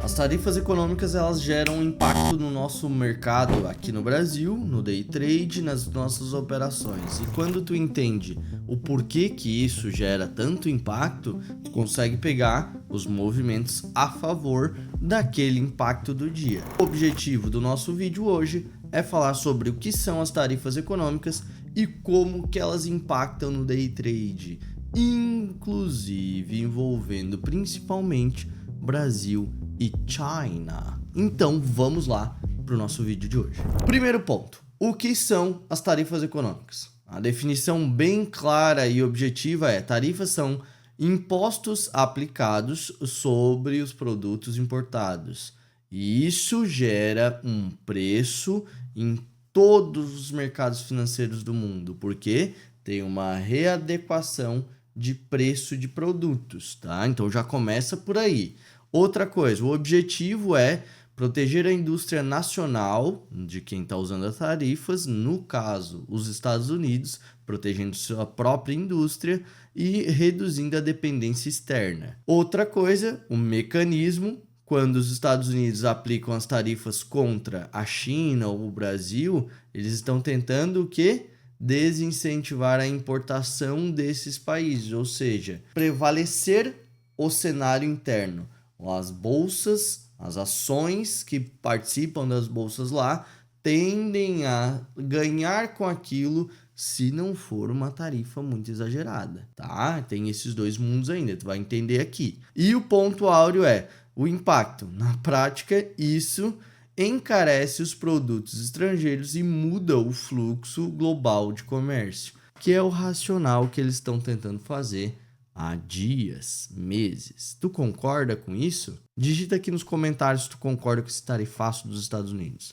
As tarifas econômicas elas geram impacto no nosso mercado aqui no Brasil, no day trade, nas nossas operações. E quando tu entende o porquê que isso gera tanto impacto, tu consegue pegar os movimentos a favor daquele impacto do dia. O objetivo do nosso vídeo hoje é falar sobre o que são as tarifas econômicas e como que elas impactam no day trade, inclusive envolvendo principalmente Brasil e China. Então vamos lá para o nosso vídeo de hoje. Primeiro ponto, o que são as tarifas econômicas? A definição bem clara e objetiva é: tarifas são impostos aplicados sobre os produtos importados. E isso gera um preço em todos os mercados financeiros do mundo, porque tem uma readequação de preço de produtos, tá? Então já começa por aí. Outra coisa, o objetivo é proteger a indústria nacional de quem está usando as tarifas, no caso, os Estados Unidos, protegendo sua própria indústria e reduzindo a dependência externa. Outra coisa, o mecanismo, quando os Estados Unidos aplicam as tarifas contra a China ou o Brasil, eles estão tentando o quê? Desincentivar a importação desses países, ou seja, prevalecer o cenário interno. As bolsas, as ações que participam das bolsas lá tendem a ganhar com aquilo se não for uma tarifa muito exagerada, tá? Tem esses dois mundos ainda, tu vai entender aqui. E o ponto áureo é o impacto. Na prática, isso encarece os produtos estrangeiros e muda o fluxo global de comércio, que é o racional que eles estão tentando fazer há dias, meses. Tu concorda com isso? Digita aqui nos comentários se tu concorda com esse tarifaço dos Estados Unidos.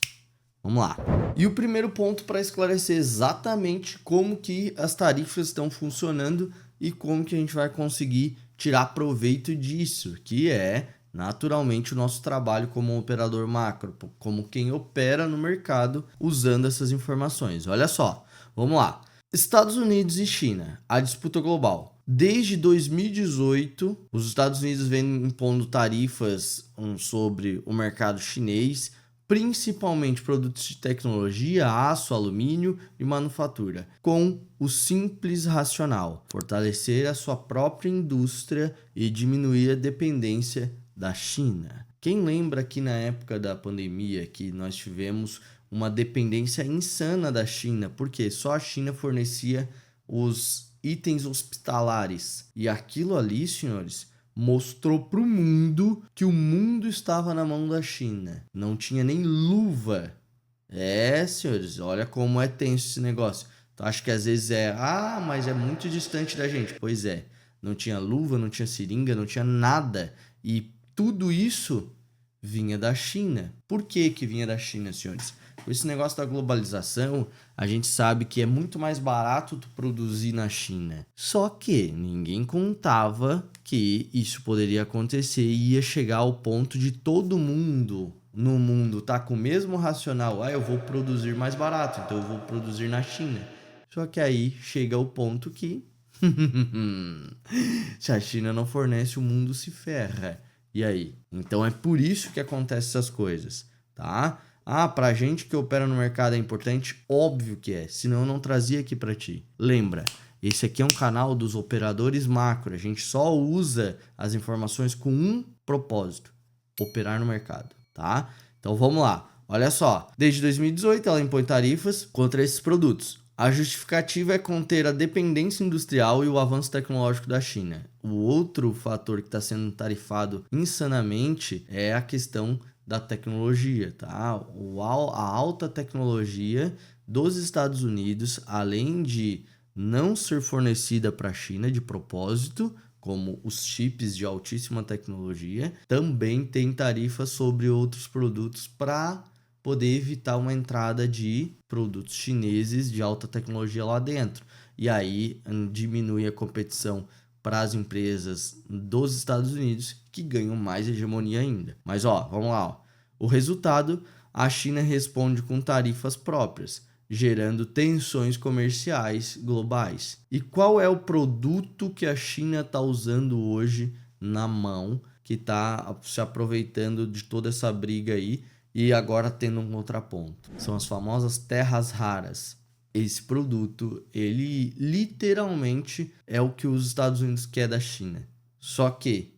Vamos lá. E o primeiro ponto para esclarecer exatamente como que as tarifas estão funcionando e como que a gente vai conseguir tirar proveito disso, que é naturalmente o nosso trabalho como operador macro, como quem opera no mercado usando essas informações. Olha só, vamos lá. Estados Unidos e China, a disputa global. Desde 2018, os Estados Unidos vêm impondo tarifas sobre o mercado chinês, principalmente produtos de tecnologia, aço, alumínio e manufatura, com o simples racional: fortalecer a sua própria indústria e diminuir a dependência da China. Quem lembra que na época da pandemia que nós tivemos uma dependência insana da China, porque só a China fornecia os itens hospitalares. E aquilo ali, senhores, mostrou para o mundo que o mundo estava na mão da China. Não tinha nem luva. Senhores, olha como é tenso esse negócio. Então, acho que às vezes mas é muito distante da gente. Pois é, não tinha luva, não tinha seringa, não tinha nada. E tudo isso vinha da China. Por que que vinha da China, senhores? Com esse negócio da globalização, a gente sabe que é muito mais barato tu produzir na China. Só que ninguém contava que isso poderia acontecer e ia chegar ao ponto de todo mundo no mundo tá com o mesmo racional: eu vou produzir mais barato, então eu vou produzir na China. Só que aí chega o ponto que se a China não fornece, o mundo se ferra. E aí? Então é por isso que acontecem essas coisas, tá? Pra gente que opera no mercado é importante? Óbvio que é, senão eu não trazia aqui pra ti. Lembra, esse aqui é um canal dos operadores macro, a gente só usa as informações com um propósito: operar no mercado, tá? Então vamos lá, olha só, desde 2018 ela impõe tarifas contra esses produtos. A justificativa é conter a dependência industrial e o avanço tecnológico da China. O outro fator que está sendo tarifado insanamente é a questão da tecnologia, tá? A alta tecnologia dos Estados Unidos, além de não ser fornecida para a China de propósito, como os chips de altíssima tecnologia, também tem tarifas sobre outros produtos para poder evitar uma entrada de produtos chineses de alta tecnologia lá dentro. E aí diminui a competição para as empresas dos Estados Unidos, que ganham mais hegemonia ainda. Mas vamos lá. O resultado: a China responde com tarifas próprias, gerando tensões comerciais globais. E qual é o produto que a China está usando hoje na mão, que que está se aproveitando de toda essa briga aí e agora tendo um contraponto. São as famosas terras raras. Esse produto, ele literalmente é o que os Estados Unidos quer da China. Só que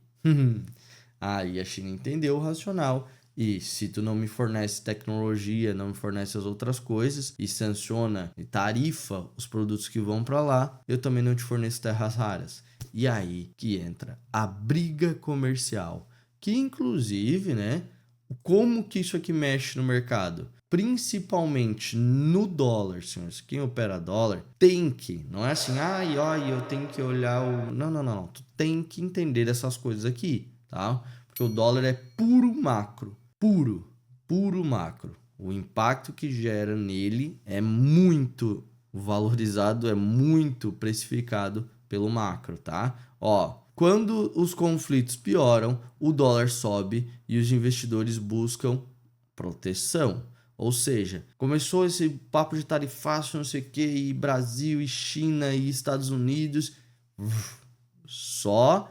aí a China entendeu o racional. E se tu não me fornece tecnologia, não me fornece as outras coisas e sanciona e tarifa os produtos que vão para lá, eu também não te forneço terras raras. E aí que entra a briga comercial, que inclusive, né, como que isso aqui mexe no mercado? Principalmente no dólar, senhores. Quem opera dólar tem que, não é assim, ai, eu tenho que olhar o... Não. Tu tem que entender essas coisas aqui, tá? Porque o dólar é puro macro. Puro macro. O impacto que gera nele é muito valorizado, é muito precificado pelo macro, tá? Ó, quando os conflitos pioram, o dólar sobe e os investidores buscam proteção. Ou seja, começou esse papo de tarifaço, não sei o que, e Brasil, e China, e Estados Unidos, só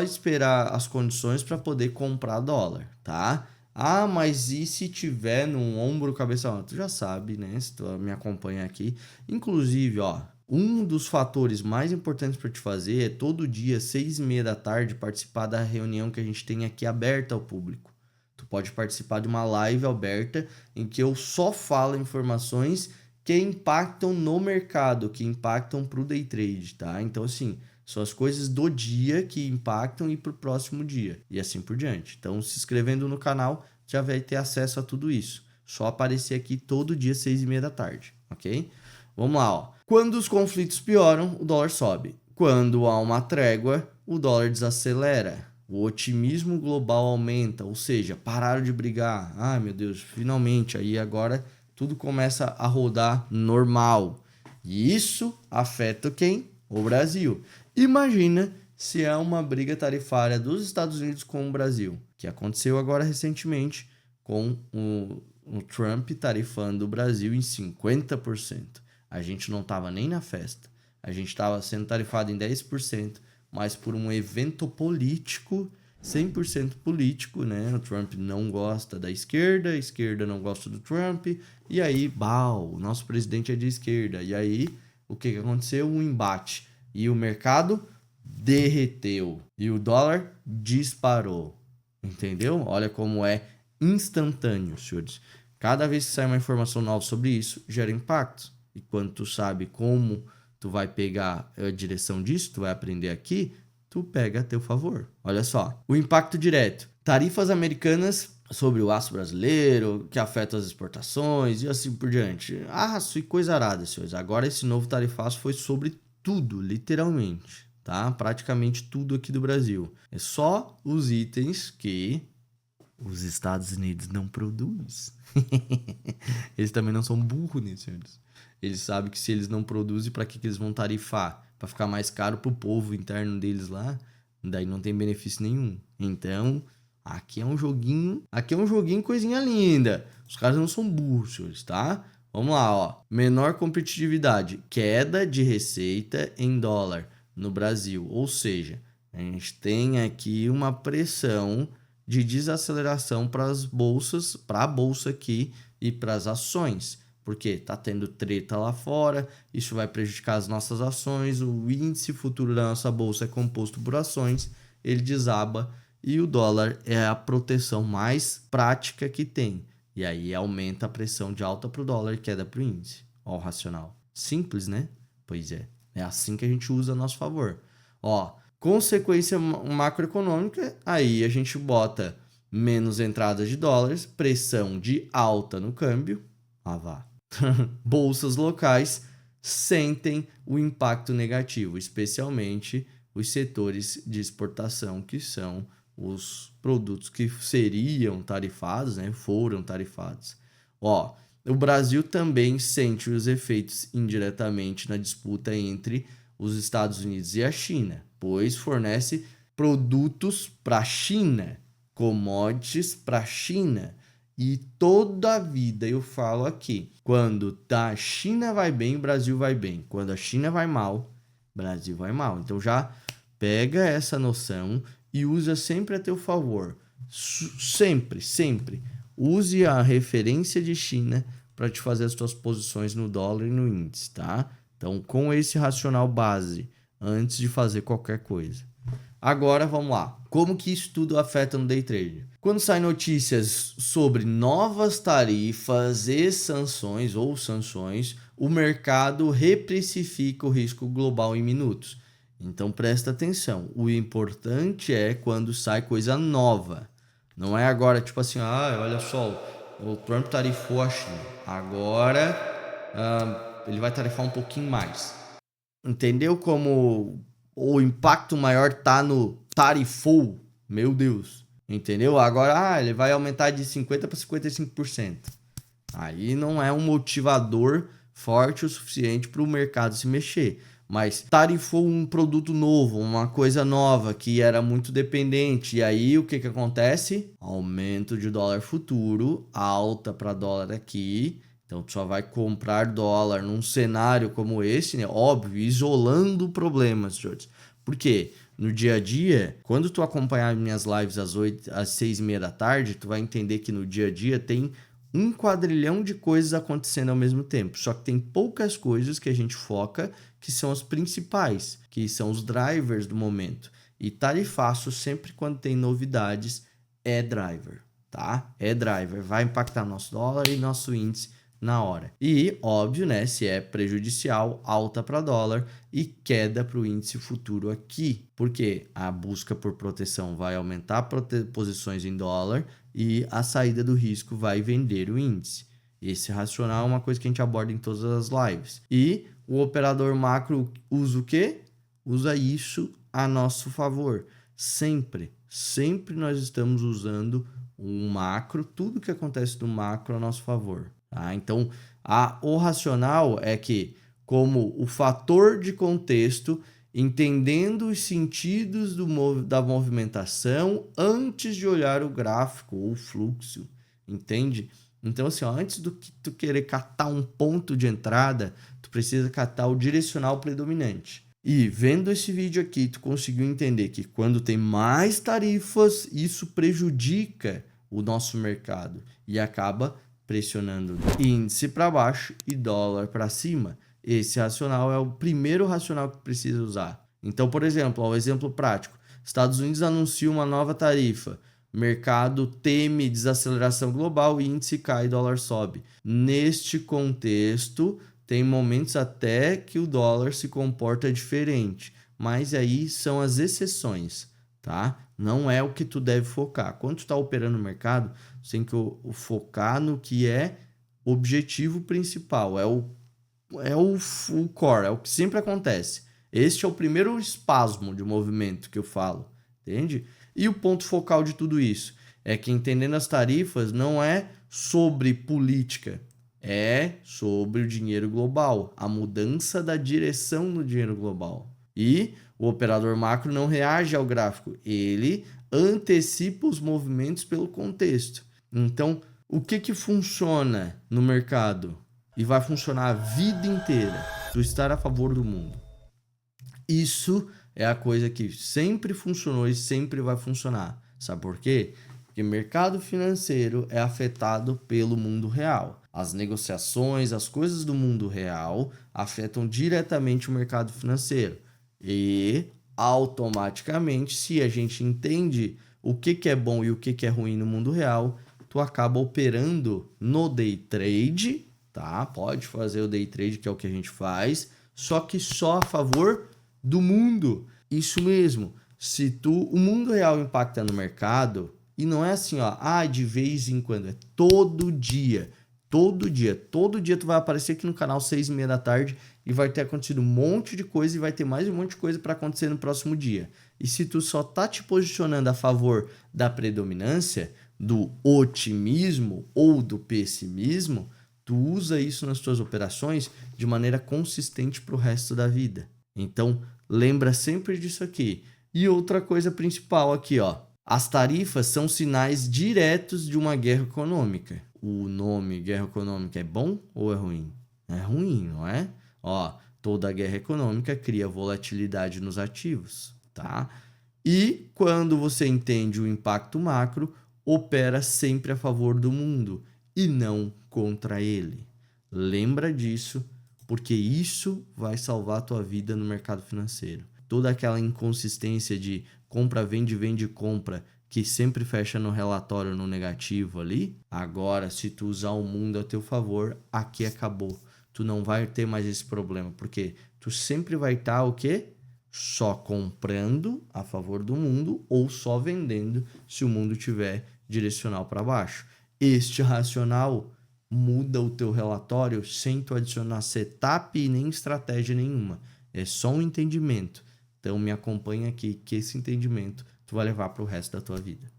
esperar as condições para poder comprar dólar, tá? Ah, mas e se tiver no ombro, cabeça? Tu já sabe, né? Se tu me acompanha aqui. Inclusive, ó, um dos fatores mais importantes para te fazer é todo dia, 6h30 da tarde, participar da reunião que a gente tem aqui aberta ao público. Tu pode participar de uma live aberta em que eu só falo informações que impactam no mercado, que impactam para o day trade, tá? Então, assim, são as coisas do dia que impactam e para o próximo dia, e assim por diante. Então, se inscrevendo no canal, já vai ter acesso a tudo isso. Só aparecer aqui todo dia, 6h30 da tarde, ok? Vamos lá, ó. Quando os conflitos pioram, o dólar sobe. Quando há uma trégua, o dólar desacelera. O otimismo global aumenta, ou seja, pararam de brigar. Ai, meu Deus, finalmente, aí agora tudo começa a rodar normal. E isso afeta quem? O Brasil. Imagina se é uma briga tarifária dos Estados Unidos com o Brasil, que aconteceu agora recentemente com o Trump tarifando o Brasil em 50%. A gente não estava nem na festa, a gente estava sendo tarifado em 10%, mas por um evento político, 100% político, né? O Trump não gosta da esquerda, a esquerda não gosta do Trump, e aí, o nosso presidente é de esquerda, e aí, o que aconteceu? Um embate. E o mercado derreteu. E o dólar disparou. Entendeu? Olha como é instantâneo, senhores. Cada vez que sai uma informação nova sobre isso, gera impacto. E quando tu sabe como tu vai pegar a direção disso, tu vai aprender aqui, tu pega a teu favor. Olha só. O impacto direto. Tarifas americanas sobre o aço brasileiro, que afeta as exportações e assim por diante. Aço e coisa arada, senhores. Agora esse novo tarifaço foi sobre tudo, literalmente, tá? Praticamente tudo aqui do Brasil. É só os itens que os Estados Unidos não produzem. Eles também não são burros nisso, senhores. Eles sabem que se eles não produzem, para que eles vão tarifar? Para ficar mais caro pro povo interno deles lá? Daí não tem benefício nenhum. Então, aqui é um joguinho coisinha linda. Os caras não são burros, senhores, tá? Vamos lá, ó. Menor competitividade, queda de receita em dólar no Brasil. Ou seja, a gente tem aqui uma pressão de desaceleração para as bolsas, para a bolsa aqui e para as ações. Porque tá tendo treta lá fora, isso vai prejudicar as nossas ações, o índice futuro da nossa bolsa é composto por ações, ele desaba e o dólar é a proteção mais prática que tem. E aí aumenta a pressão de alta para o dólar e queda para o índice. Ó, o racional. Simples, né? Pois é. É assim que a gente usa a nosso favor. Ó, consequência macroeconômica, aí a gente bota menos entradas de dólares, pressão de alta no câmbio. Vá. Bolsas locais sentem o impacto negativo, especialmente os setores de exportação, que são os produtos que seriam tarifados, né, foram tarifados. Ó, o Brasil também sente os efeitos indiretamente na disputa entre os Estados Unidos e a China, pois fornece produtos para a China, commodities para a China. E toda a vida eu falo aqui, quando a China vai bem, o Brasil vai bem. Quando a China vai mal, o Brasil vai mal. Então já pega essa noção e usa sempre a teu favor. Sempre, sempre. Use a referência de China para te fazer as tuas posições no dólar e no índice, tá? Então, com esse racional base, antes de fazer qualquer coisa. Agora, vamos lá. Como que isso tudo afeta no day trade? Quando saem notícias sobre novas tarifas e sanções ou sanções, o mercado reprecifica o risco global em minutos. Então, presta atenção. O importante é quando sai coisa nova. Não é agora, tipo assim, olha só, o Trump tarifou a China. Agora, ele vai tarifar um pouquinho mais. Entendeu como o impacto maior tá no tarifou? Meu Deus. Entendeu? Agora, ele vai aumentar de 50% para 55%. Aí não é um motivador forte o suficiente para o mercado se mexer. Mas tarifou um produto novo, uma coisa nova que era muito dependente. E aí o que acontece? Aumento de dólar futuro, alta para dólar aqui. Então tu só vai comprar dólar num cenário como esse, né? Óbvio, isolando problemas, Jorge. Por quê? No dia a dia, quando tu acompanhar minhas lives às 6h30 da tarde, tu vai entender que no dia a dia tem um quadrilhão de coisas acontecendo ao mesmo tempo. Só que tem poucas coisas que a gente foca que são as principais, que são os drivers do momento. E tarifaço, sempre quando tem novidades, é driver, tá? É driver. Vai impactar nosso dólar e nosso índice na hora. E, óbvio, né, se é prejudicial, alta para dólar e queda para o índice futuro aqui. Porque a busca por proteção vai aumentar posições em dólar e a saída do risco vai vender o índice. Esse racional é uma coisa que a gente aborda em todas as lives. E o operador macro usa o quê? Usa isso a nosso favor. Sempre nós estamos usando um macro, tudo que acontece no macro a nosso favor. Tá? Então, o racional é que, como o fator de contexto, entendendo os sentidos da movimentação antes de olhar o gráfico ou o fluxo, entende? Então, assim, antes do que tu querer catar um ponto de entrada, tu precisa catar o direcional predominante. E vendo esse vídeo aqui, tu conseguiu entender que quando tem mais tarifas, isso prejudica o nosso mercado e acaba pressionando índice para baixo e dólar para cima. Esse racional é o primeiro racional que precisa usar. Então, por exemplo, um exemplo prático. Estados Unidos anuncia uma nova tarifa. Mercado teme desaceleração global, índice cai, dólar sobe. Neste contexto, tem momentos até que o dólar se comporta diferente. Mas aí são as exceções, tá? Não é o que tu deve focar. Quando tu está operando no mercado, você tem que focar no que é objetivo principal. É o core, é o que sempre acontece. Este é o primeiro espasmo de movimento que eu falo, entende? E o ponto focal de tudo isso é que entendendo as tarifas não é sobre política, é sobre o dinheiro global, a mudança da direção no dinheiro global. E o operador macro não reage ao gráfico, ele antecipa os movimentos pelo contexto. Então, o que funciona no mercado e vai funcionar a vida inteira? Tu estar a favor do mundo. Isso é a coisa que sempre funcionou e sempre vai funcionar. Sabe por quê? Porque mercado financeiro é afetado pelo mundo real. As negociações, as coisas do mundo real afetam diretamente o mercado financeiro. E automaticamente, se a gente entende o que é bom e o que é ruim no mundo real, tu acaba operando no day trade, tá? Pode fazer o day trade, que é o que a gente faz, só que só a favor do mundo. Isso mesmo. Se o mundo real impacta no mercado, e não é assim, de vez em quando, é todo dia. Todo dia tu vai aparecer aqui no canal 6h30 da tarde e vai ter acontecido um monte de coisa e vai ter mais um monte de coisa para acontecer no próximo dia. E se tu só tá te posicionando a favor da predominância, do otimismo ou do pessimismo, tu usa isso nas tuas operações de maneira consistente para o resto da vida. Então, lembra sempre disso aqui. E outra coisa principal aqui, as tarifas são sinais diretos de uma guerra econômica. O nome guerra econômica é bom ou é ruim? É ruim, não é? Toda guerra econômica cria volatilidade nos ativos, tá? E quando você entende o impacto macro, opera sempre a favor do mundo e não contra ele. Lembra disso, porque isso vai salvar a tua vida no mercado financeiro. Toda aquela inconsistência de compra, vende, compra, que sempre fecha no relatório no negativo ali, agora se tu usar o mundo a teu favor, aqui acabou. Tu não vai ter mais esse problema, porque tu sempre vai estar o quê? Só comprando a favor do mundo ou só vendendo se o mundo tiver direcional para baixo. Este racional muda o teu relatório sem tu adicionar setup e nem estratégia nenhuma. É só um entendimento. Então me acompanha aqui que esse entendimento tu vai levar para o resto da tua vida.